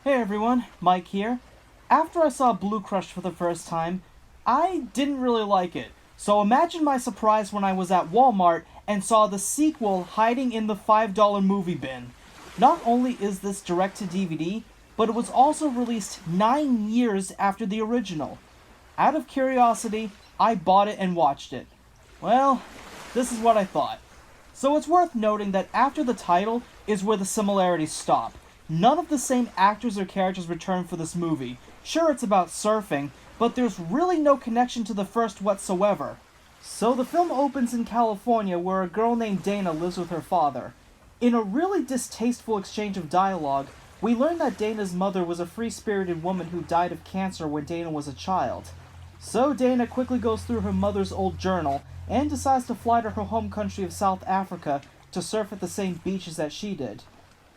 Hey everyone, Mike here. After I saw Blue Crush for the first time, I didn't really like it. So imagine my surprise when I was at Walmart and saw the sequel hiding in the $5 movie bin. Not only is this direct to DVD, but it was also released 9 years after the original. Out of curiosity, I bought it and watched it. Well, this is what I thought. So it's worth noting that after the title is where the similarities stop. None of the same actors or characters return for this movie. Sure, it's about surfing, but there's really no connection to the first whatsoever. So the film opens in California where a girl named Dana lives with her father. In a really distasteful exchange of dialogue, we learn that Dana's mother was a free-spirited woman who died of cancer when Dana was a child. So Dana quickly goes through her mother's old journal and decides to fly to her home country of South Africa to surf at the same beaches that she did.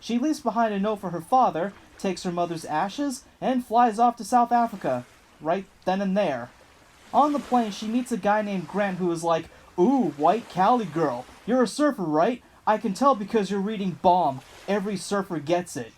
She leaves behind a note for her father, takes her mother's ashes, and flies off to South Africa, right then and there. On the plane, she meets a guy named Grant who is like, "Ooh, white Cali girl, you're a surfer, right? I can tell because you're reading Bomb. Every surfer gets it."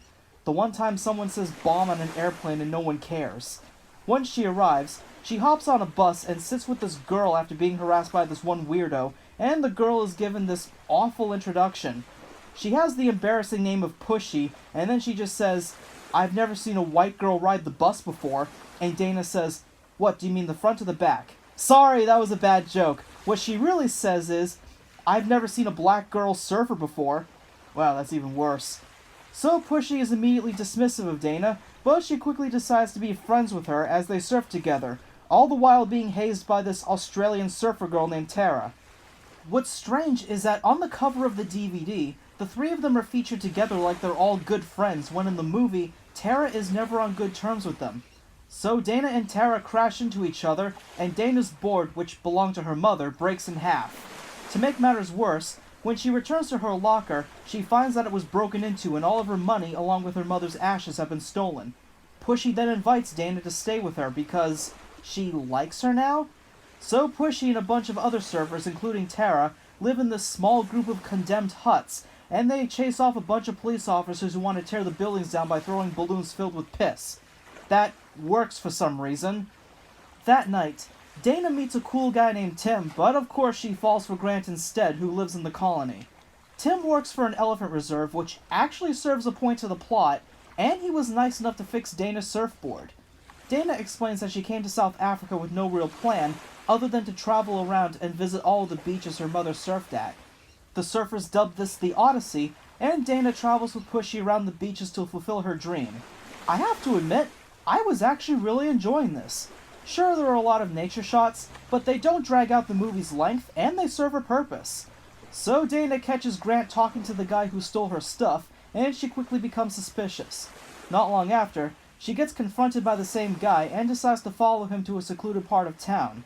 The one time someone says bomb on an airplane and no one cares. Once she arrives, she hops on a bus and sits with this girl after being harassed by this one weirdo, and the girl is given this awful introduction. She has the embarrassing name of Pushy, and then she just says, "I've never seen a white girl ride the bus before," and Dana says, "What, do you mean the front or the back?" Sorry, that was a bad joke. What she really says is, "I've never seen a black girl surfer before." Wow, that's even worse. So Pushy is immediately dismissive of Dana, but she quickly decides to be friends with her as they surf together, all the while being hazed by this Australian surfer girl named Tara. What's strange is that on the cover of the DVD, the three of them are featured together like they're all good friends, when in the movie, Tara is never on good terms with them. So Dana and Tara crash into each other, and Dana's board, which belonged to her mother, breaks in half. To make matters worse, when she returns to her locker, she finds that it was broken into and all of her money along with her mother's ashes have been stolen. Pushy then invites Dana to stay with her because she likes her now? So Pushy and a bunch of other surfers, including Tara, live in this small group of condemned huts, and they chase off a bunch of police officers who want to tear the buildings down by throwing balloons filled with piss. That works for some reason. That night, Dana meets a cool guy named Tim, but of course she falls for Grant instead, who lives in the colony. Tim works for an elephant reserve, which actually serves a point to the plot, and he was nice enough to fix Dana's surfboard. Dana explains that she came to South Africa with no real plan, other than to travel around and visit all of the beaches her mother surfed at. The surfers dubbed this the Odyssey, and Dana travels with Pushy around the beaches to fulfill her dream. I have to admit, I was actually really enjoying this. Sure, there are a lot of nature shots, but they don't drag out the movie's length, and they serve a purpose. So Dana catches Grant talking to the guy who stole her stuff, and she quickly becomes suspicious. Not long after, she gets confronted by the same guy and decides to follow him to a secluded part of town.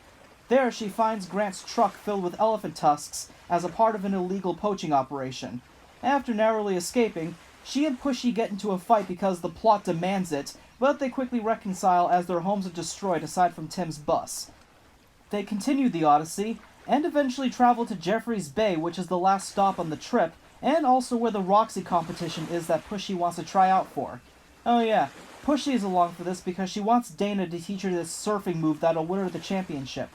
There, she finds Grant's truck filled with elephant tusks as a part of an illegal poaching operation. After narrowly escaping, she and Pushy get into a fight because the plot demands it, but they quickly reconcile as their homes are destroyed aside from Tim's bus. They continue the Odyssey, and eventually travel to Jeffreys Bay, which is the last stop on the trip, and also where the Roxy competition is that Pushy wants to try out for. Oh yeah, Pushy is along for this because she wants Dana to teach her this surfing move that'll win her the championship.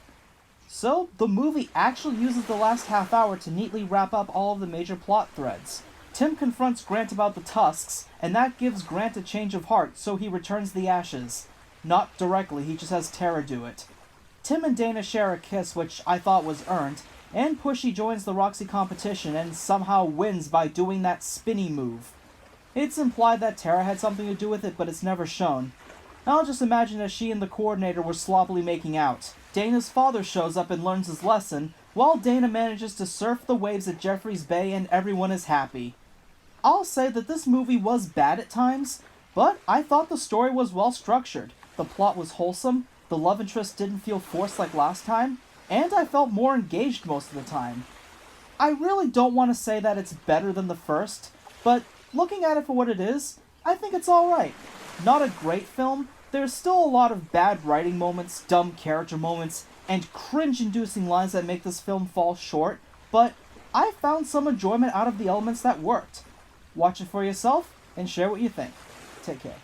So, the movie actually uses the last half hour to neatly wrap up all of the major plot threads. Tim confronts Grant about the tusks, and that gives Grant a change of heart, so he returns the ashes. Not directly, he just has Tara do it. Tim and Dana share a kiss, which I thought was earned, and Pushy joins the Roxy competition and somehow wins by doing that spinny move. It's implied that Tara had something to do with it, but it's never shown. I'll just imagine that she and the coordinator were sloppily making out. Dana's father shows up and learns his lesson, while Dana manages to surf the waves at Jeffreys Bay and everyone is happy. I'll say that this movie was bad at times, but I thought the story was well structured, the plot was wholesome, the love interest didn't feel forced like last time, and I felt more engaged most of the time. I really don't want to say that it's better than the first, but looking at it for what it is, I think it's alright. Not a great film, there's still a lot of bad writing moments, dumb character moments, and cringe-inducing lines that make this film fall short, but I found some enjoyment out of the elements that worked. Watch it for yourself, and share what you think. Take care.